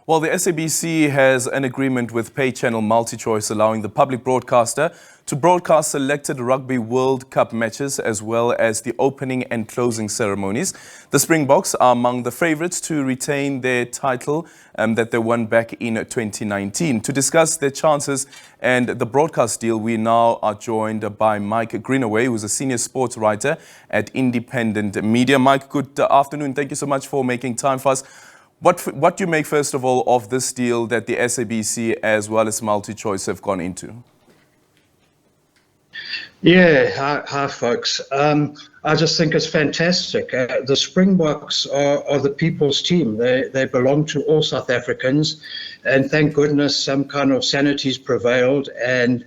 Well, the SABC has an agreement with pay channel MultiChoice allowing the public broadcaster to broadcast selected Rugby World Cup matches as well as the opening and closing ceremonies. The Springboks are among the favourites to retain their title that they won back in 2019. To discuss their chances and the broadcast deal, we now are joined by Mike Greenaway, who's a senior sports writer at Independent Media. Mike, good afternoon. Thank you so much for making time for us. What do you make, first of all, of this deal that the SABC as well as MultiChoice have gone into? Yeah, hi folks. I just think it's fantastic. The Springboks are the people's team. They belong to all South Africans, and thank goodness some kind of sanity's prevailed, and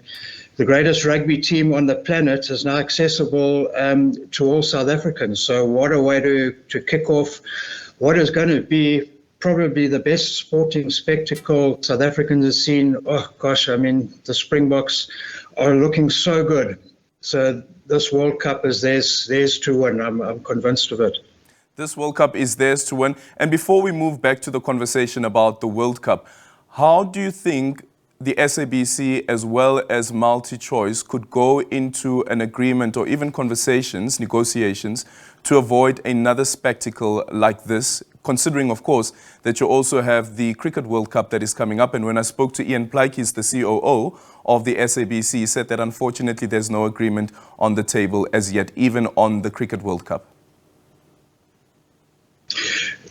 the greatest rugby team on the planet is now accessible to all South Africans. So what a way to kick off what is going to be probably the best sporting spectacle South Africans have seen. Oh gosh, I mean, the Springboks are looking so good. So this World Cup is theirs to win. I'm convinced of it. This World Cup is theirs to win. And before we move back to the conversation about the World Cup, how do you think the SABC as well as MultiChoice could go into an agreement or even conversations, negotiations, to avoid another spectacle like this, considering, of course, that you also have the Cricket World Cup that is coming up? And when I spoke to Ian Plyke, he's the COO of the SABC, he said that unfortunately there's no agreement on the table as yet, even on the Cricket World Cup.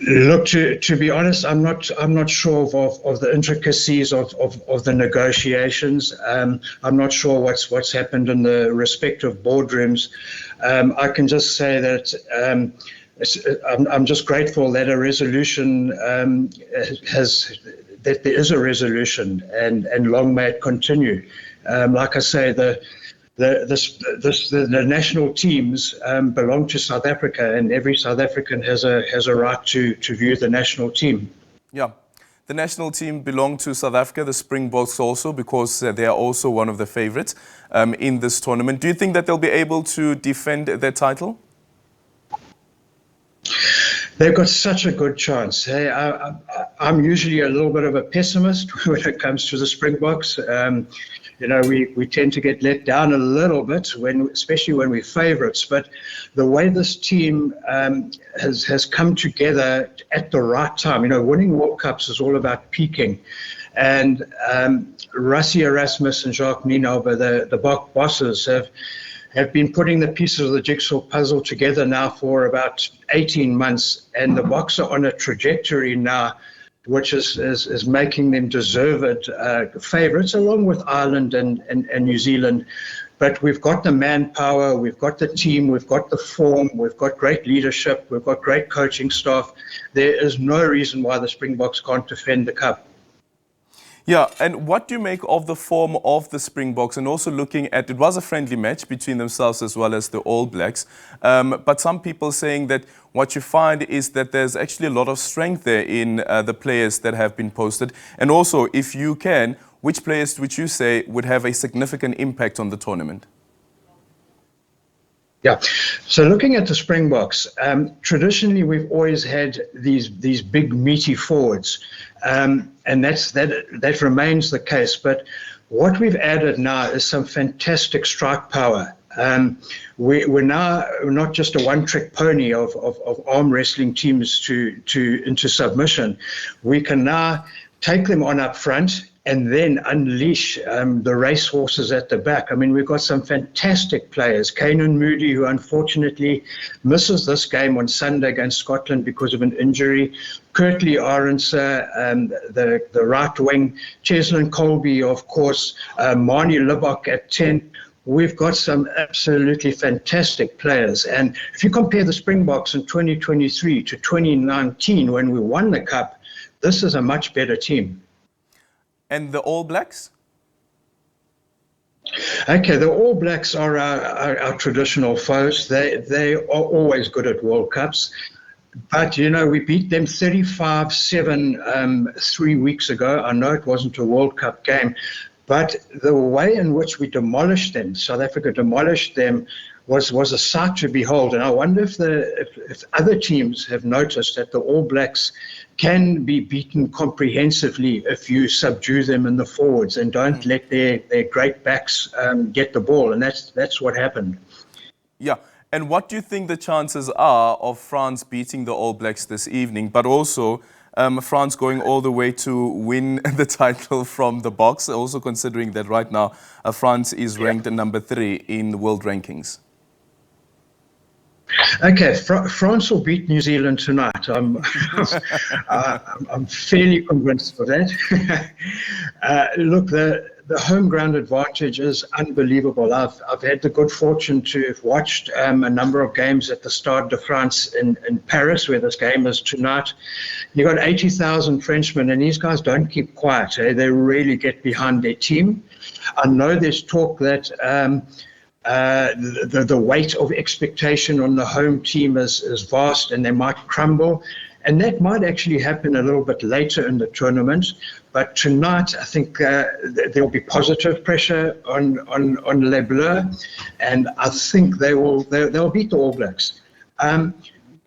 Look, to be honest, I'm not sure of the intricacies of the negotiations. I'm not sure what's happened in the respective boardrooms. I can just say that I'm just grateful that a resolution that there is a resolution, and long may it continue. Like I say, the national teams belong to South Africa, and every South African has a right to view the national team. Yeah, the national team belong to South Africa, the Springboks also, because they are also one of the favourites in this tournament. Do you think that they'll be able to defend their title? They've got such a good chance. Hey, I'm usually a little bit of a pessimist when it comes to the Springboks. We tend to get let down a little bit, especially when we're favourites. But the way this team has come together at the right time, winning World Cups is all about peaking. And Rassie Erasmus and Jacques Nienaber, the bosses, have been putting the pieces of the jigsaw puzzle together now for about 18 months, and the Boks are on a trajectory now which is making them deserved favourites, along with Ireland and New Zealand. But we've got the manpower, we've got the team, we've got the form, we've got great leadership, we've got great coaching staff. There is no reason why the Springboks can't defend the cup. Yeah, and what do you make of the form of the Springboks, and also looking at, it was a friendly match between themselves as well as the All Blacks, but some people saying that what you find is that there's actually a lot of strength there in the players that have been posted, and also, if you can, which players would you say would have a significant impact on the tournament? Yeah, so looking at the Springboks, traditionally we've always had these big meaty forwards, and that remains the case. But what we've added now is some fantastic strike power. We're now not just a one-trick pony of arm wrestling teams into submission. We can now take them on up front and then unleash the racehorses at the back. I mean, we've got some fantastic players. Kainan Moodie, who unfortunately misses this game on Sunday against Scotland because of an injury. Kurtley Arendse, the right wing. Cheslin Colby, of course. Marnie Libbok at 10. We've got some absolutely fantastic players. And if you compare the Springboks in 2023 to 2019, when we won the Cup, this is a much better team. And the All Blacks? Okay, the All Blacks are our traditional foes. They are always good at World Cups. But, we beat them 35-7 3 weeks ago. I know it wasn't a World Cup game, but the way in which we demolished them, South Africa demolished them, was a sight to behold. And I wonder if other teams have noticed that the All Blacks can be beaten comprehensively if you subdue them in the forwards and don't let their great backs get the ball. And that's what happened. Yeah. And what do you think the chances are of France beating the All Blacks this evening, but also France going all the way to win the title from the box, also considering that right now France is ranked number 3 in the world rankings? Okay, France will beat New Zealand tonight. I'm fairly convinced of that. Look, the home ground advantage is unbelievable. I've had the good fortune to have watched a number of games at the Stade de France in Paris, where this game is tonight. You've got 80,000 Frenchmen, and these guys don't keep quiet. Eh? They really get behind their team. I know there's talk that the weight of expectation on the home team is vast and they might crumble. And that might actually happen a little bit later in the tournament. But tonight, I think there'll be positive pressure on Les Bleus, and I think they'll beat the All Blacks.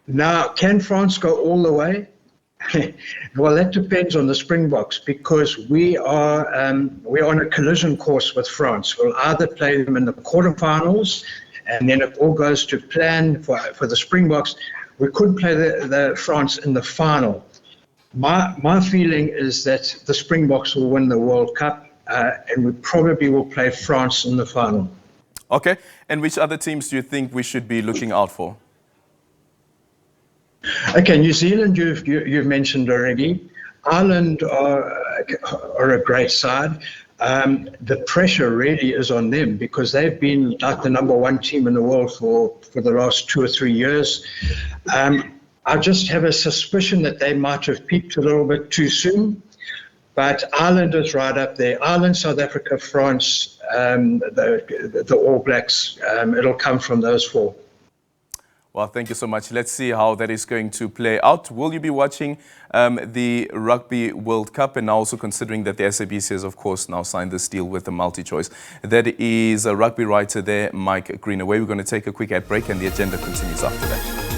Now, can France go all the way? Well, that depends on the Springboks, because we're on a collision course with France. We'll either play them in the quarterfinals, and then if all goes to plan for the Springboks, we could play the France in the final. My feeling is that the Springboks will win the World Cup, and we probably will play France in the final. Okay, and which other teams do you think we should be looking out for? Okay, New Zealand you've mentioned already. Ireland are a great side. The pressure really is on them because they've been like the number 1 team in the world for the last 2 or 3 years. I just have a suspicion that they might have peaked a little bit too soon. But Ireland is right up there. Ireland, South Africa, France, the All Blacks. It'll come from those 4. Well, thank you so much. Let's see how that is going to play out. Will you be watching the Rugby World Cup? And also considering that the SABC has, of course, now signed this deal with the MultiChoice. That is a rugby writer there, Mike Greenaway. We're going to take a quick ad break and the agenda continues after that.